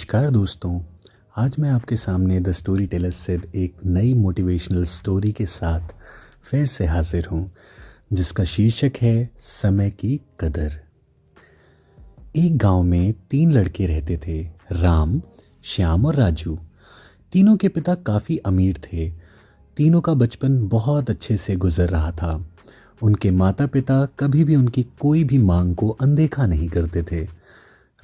नमस्कार दोस्तों। आज मैं आपके सामने द स्टोरी टेलर से एक नई मोटिवेशनल स्टोरी के साथ फिर से हाजिर हूँ, जिसका शीर्षक है समय की कदर। एक गांव में 3 लड़के रहते थे, राम, श्याम और राजू। तीनों के पिता काफ़ी अमीर थे। तीनों का बचपन बहुत अच्छे से गुजर रहा था। उनके माता पिता कभी भी उनकी कोई भी मांग को अनदेखा नहीं करते थे।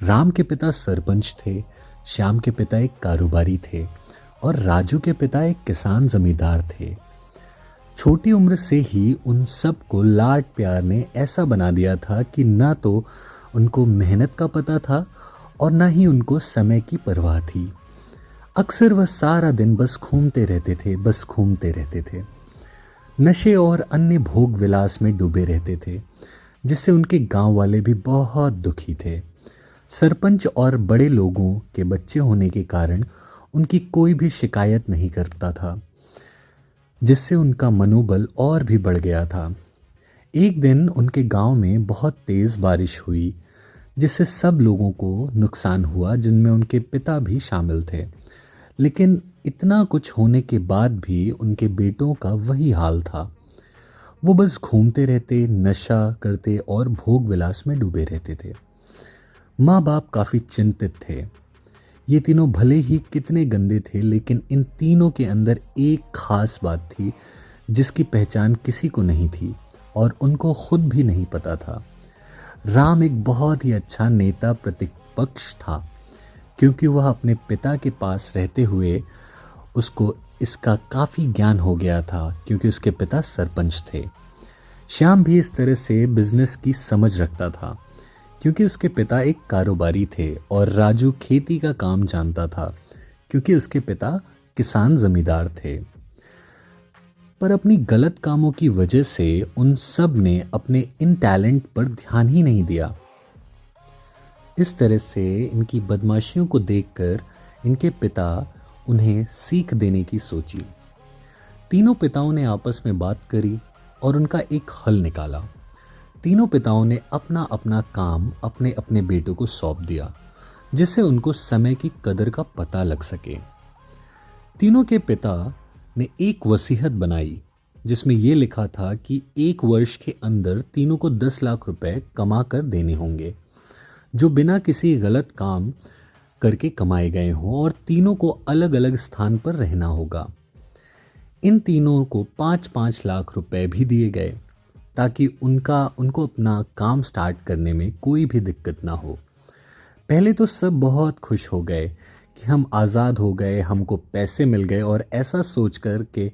राम के पिता सरपंच थे, श्याम के पिता एक कारोबारी थे और राजू के पिता एक किसान जमींदार थे। छोटी उम्र से ही उन सबको लाड प्यार ने ऐसा बना दिया था कि ना तो उनको मेहनत का पता था और ना ही उनको समय की परवाह थी। अक्सर वह सारा दिन बस घूमते रहते थे। नशे और अन्य भोग विलास में डूबे रहते थे, जिससे उनके गांव वाले भी बहुत दुखी थे। सरपंच और बड़े लोगों के बच्चे होने के कारण उनकी कोई भी शिकायत नहीं करता था, जिससे उनका मनोबल और भी बढ़ गया था। एक दिन उनके गांव में बहुत तेज़ बारिश हुई, जिससे सब लोगों को नुकसान हुआ, जिनमें उनके पिता भी शामिल थे। लेकिन इतना कुछ होने के बाद भी उनके बेटों का वही हाल था। वो बस घूमते रहते, नशा करते और भोग विलास में डूबे रहते थे। माँ बाप काफ़ी चिंतित थे। ये तीनों भले ही कितने गंदे थे, लेकिन इन तीनों के अंदर एक खास बात थी जिसकी पहचान किसी को नहीं थी और उनको खुद भी नहीं पता था। राम एक बहुत ही अच्छा नेता प्रतिपक्ष था, क्योंकि वह अपने पिता के पास रहते हुए उसको इसका काफ़ी ज्ञान हो गया था, क्योंकि उसके पिता सरपंच थे। श्याम भी इस तरह से बिजनेस की समझ रखता था, क्योंकि उसके पिता एक कारोबारी थे। और राजू खेती का काम जानता था, क्योंकि उसके पिता किसान जमींदार थे। पर अपनी गलत कामों की वजह से उन सब ने अपने इन टैलेंट पर ध्यान ही नहीं दिया। इस तरह से इनकी बदमाशियों को देखकर इनके पिता उन्हें सीख देने की सोची। तीनों पिताओं ने आपस में बात करी और उनका एक हल निकाला। तीनों पिताओं ने अपना अपना काम अपने अपने बेटों को सौंप दिया, जिससे उनको समय की कदर का पता लग सके। तीनों के पिता ने एक वसीयत बनाई, जिसमें यह लिखा था कि 1 वर्ष के अंदर तीनों को 10 लाख रुपए कमा कर देने होंगे, जो बिना किसी गलत काम करके कमाए गए हों, और तीनों को अलग अलग स्थान पर रहना होगा। इन तीनों को 5-5 लाख रुपए भी दिए गए, ताकि उनको अपना काम स्टार्ट करने में कोई भी दिक्कत ना हो। पहले तो सब बहुत खुश हो गए कि हम आज़ाद हो गए, हमको पैसे मिल गए, और ऐसा सोच कर के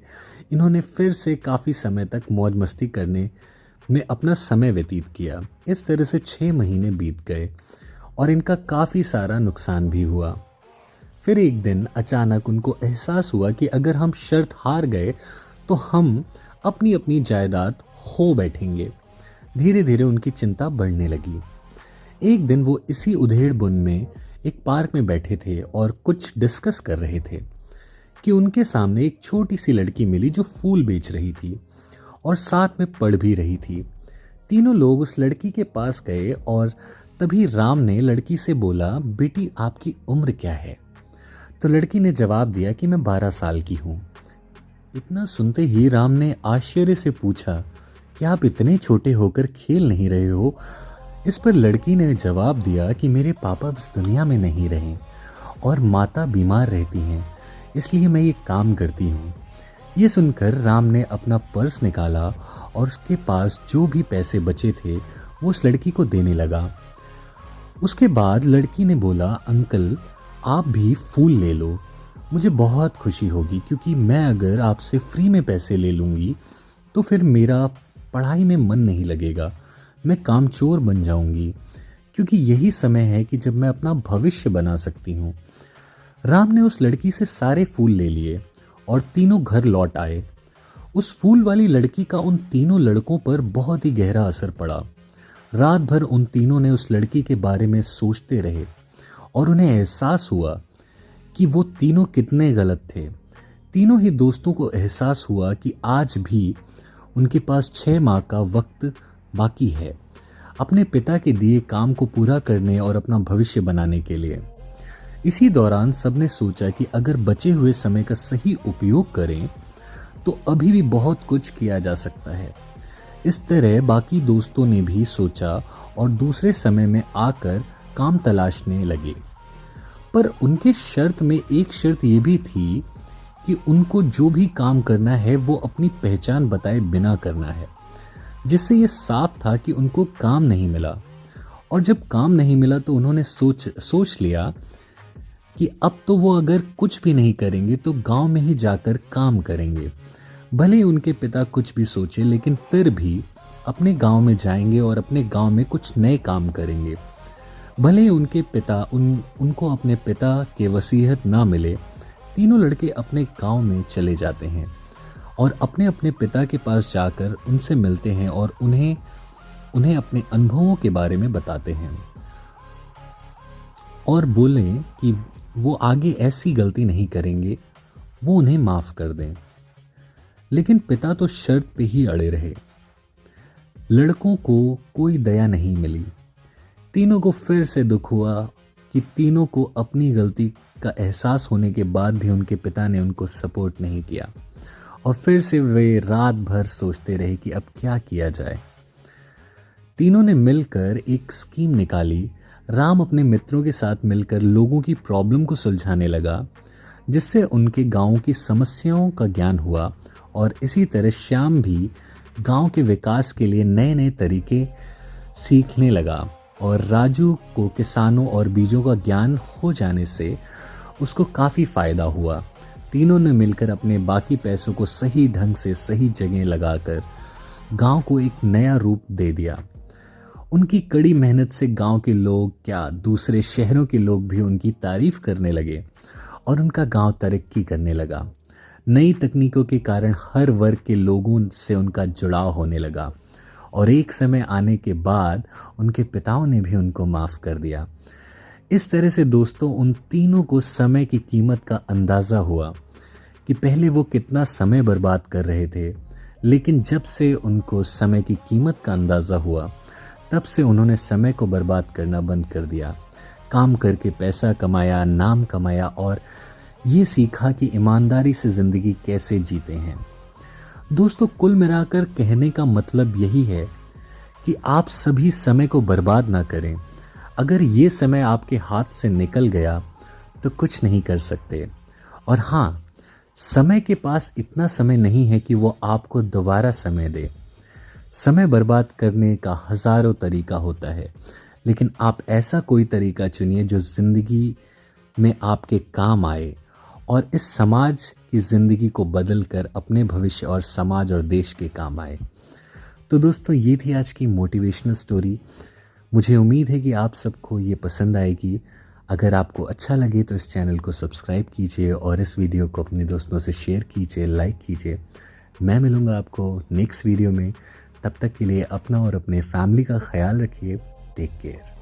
इन्होंने फिर से काफ़ी समय तक मौज मस्ती करने में अपना समय व्यतीत किया। इस तरह से 6 महीने बीत गए और इनका काफ़ी सारा नुकसान भी हुआ। फिर एक दिन अचानक उनको एहसास हुआ कि अगर हम शर्त हार गए तो हम अपनी अपनी जायदाद खो बैठेंगे। धीरे धीरे उनकी चिंता बढ़ने लगी। एक दिन वो इसी उधेड़-बुन में एक पार्क में बैठे थे और कुछ डिस्कस कर रहे थे कि उनके सामने एक छोटी सी लड़की मिली, जो फूल बेच रही थी और साथ में पढ़ भी रही थी। तीनों लोग उस लड़की के पास गए और तभी राम ने लड़की से बोला, बेटी आपकी उम्र क्या है? तो लड़की ने जवाब दिया कि मैं 12 साल की हूँ। इतना सुनते ही राम ने आश्चर्य से पूछा कि आप इतने छोटे होकर खेल नहीं रहे हो? इस पर लड़की ने जवाब दिया कि मेरे पापा इस दुनिया में नहीं रहे और माता बीमार रहती हैं, इसलिए मैं ये काम करती हूँ। ये सुनकर राम ने अपना पर्स निकाला और उसके पास जो भी पैसे बचे थे वो उस लड़की को देने लगा। उसके बाद लड़की ने बोला, अंकल आप भी फूल ले लो, मुझे बहुत खुशी होगी, क्योंकि मैं अगर आपसे फ्री में पैसे ले लूँगी तो फिर मेरा पढ़ाई में मन नहीं लगेगा, मैं कामचोर बन जाऊंगी, क्योंकि यही समय है कि जब मैं अपना भविष्य बना सकती हूँ। राम ने उस लड़की से सारे फूल ले लिए और तीनों घर लौट आए। उस फूल वाली लड़की का उन तीनों लड़कों पर बहुत ही गहरा असर पड़ा। रात भर उन तीनों ने उस लड़की के बारे में सोचते रहे और उन्हें एहसास हुआ कि वो तीनों कितने गलत थे। तीनों ही दोस्तों को एहसास हुआ कि आज भी उनके पास 6 माह का वक्त बाकी है अपने पिता के दिए काम को पूरा करने और अपना भविष्य बनाने के लिए। इसी दौरान सबने सोचा कि अगर बचे हुए समय का सही उपयोग करें तो अभी भी बहुत कुछ किया जा सकता है। इस तरह बाकी दोस्तों ने भी सोचा और दूसरे समय में आकर काम तलाशने लगे। पर उनके शर्त में एक शर्त ये भी थी कि उनको जो भी काम करना है वो अपनी पहचान बताए बिना करना है, जिससे ये साफ था कि उनको काम नहीं मिला। और जब काम नहीं मिला तो उन्होंने सोच लिया कि अब तो वो अगर कुछ भी नहीं करेंगे तो गांव में ही जाकर काम करेंगे। भले ही उनके पिता कुछ भी सोचे, लेकिन फिर भी अपने गांव में जाएंगे और अपने गांव में कुछ नए काम करेंगे। भले ही उनके पिता उनको अपने पिता के वसीयत ना मिले, तीनों लड़के अपने गांव में चले जाते हैं और अपने अपने पिता के पास जाकर उनसे मिलते हैं और उन्हें अपने अनुभवों के बारे में बताते हैं और बोले कि वो आगे ऐसी गलती नहीं करेंगे, वो उन्हें माफ कर दें। लेकिन पिता तो शर्त पे ही अड़े रहे। लड़कों को कोई दया नहीं मिली। तीनों को फिर से दुख हुआ कि तीनों को अपनी गलती का एहसास होने के बाद भी उनके पिता ने उनको सपोर्ट नहीं किया और फिर से वे रात भर सोचते रहे कि अब क्या किया जाए। तीनों ने मिलकर एक स्कीम निकाली। राम अपने मित्रों के साथ मिलकर लोगों की प्रॉब्लम को सुलझाने लगा, जिससे उनके गांव की समस्याओं का ज्ञान हुआ और इसी तरह श्याम भी गांव के विकास के लिए नए नए तरीके सीखने लगा और राजू को किसानों और बीजों का ज्ञान हो जाने से उसको काफ़ी फ़ायदा हुआ। तीनों ने मिलकर अपने बाकी पैसों को सही ढंग से सही जगह लगाकर गांव को एक नया रूप दे दिया। उनकी कड़ी मेहनत से गांव के लोग क्या दूसरे शहरों के लोग भी उनकी तारीफ करने लगे और उनका गांव तरक्की करने लगा। नई तकनीकों के कारण हर वर्ग के लोगों से उनका जुड़ाव होने लगा और एक समय आने के बाद उनके पिताओं ने भी उनको माफ़ कर दिया। इस तरह से दोस्तों उन तीनों को समय की कीमत का अंदाज़ा हुआ कि पहले वो कितना समय बर्बाद कर रहे थे, लेकिन जब से उनको समय की कीमत का अंदाज़ा हुआ तब से उन्होंने समय को बर्बाद करना बंद कर दिया। काम करके पैसा कमाया, नाम कमाया और ये सीखा कि ईमानदारी से ज़िंदगी कैसे जीते हैं। दोस्तों कुल मिलाकर कहने का मतलब यही है कि आप सभी समय को बर्बाद ना करें। अगर ये समय आपके हाथ से निकल गया तो कुछ नहीं कर सकते। और हाँ, समय के पास इतना समय नहीं है कि वो आपको दोबारा समय दे। समय बर्बाद करने का हज़ारों तरीका होता है, लेकिन आप ऐसा कोई तरीका चुनिए जो ज़िंदगी में आपके काम आए और इस समाज की ज़िंदगी को बदल कर अपने भविष्य और समाज और देश के काम आए। तो दोस्तों ये थी आज की मोटिवेशनल स्टोरी। मुझे उम्मीद है कि आप सबको ये पसंद आएगी। अगर आपको अच्छा लगे तो इस चैनल को सब्सक्राइब कीजिए और इस वीडियो को अपने दोस्तों से शेयर कीजिए, लाइक कीजिए। मैं मिलूँगा आपको नेक्स्ट वीडियो में। तब तक के लिए अपना और अपने फैमिली का ख्याल रखिए। Take care.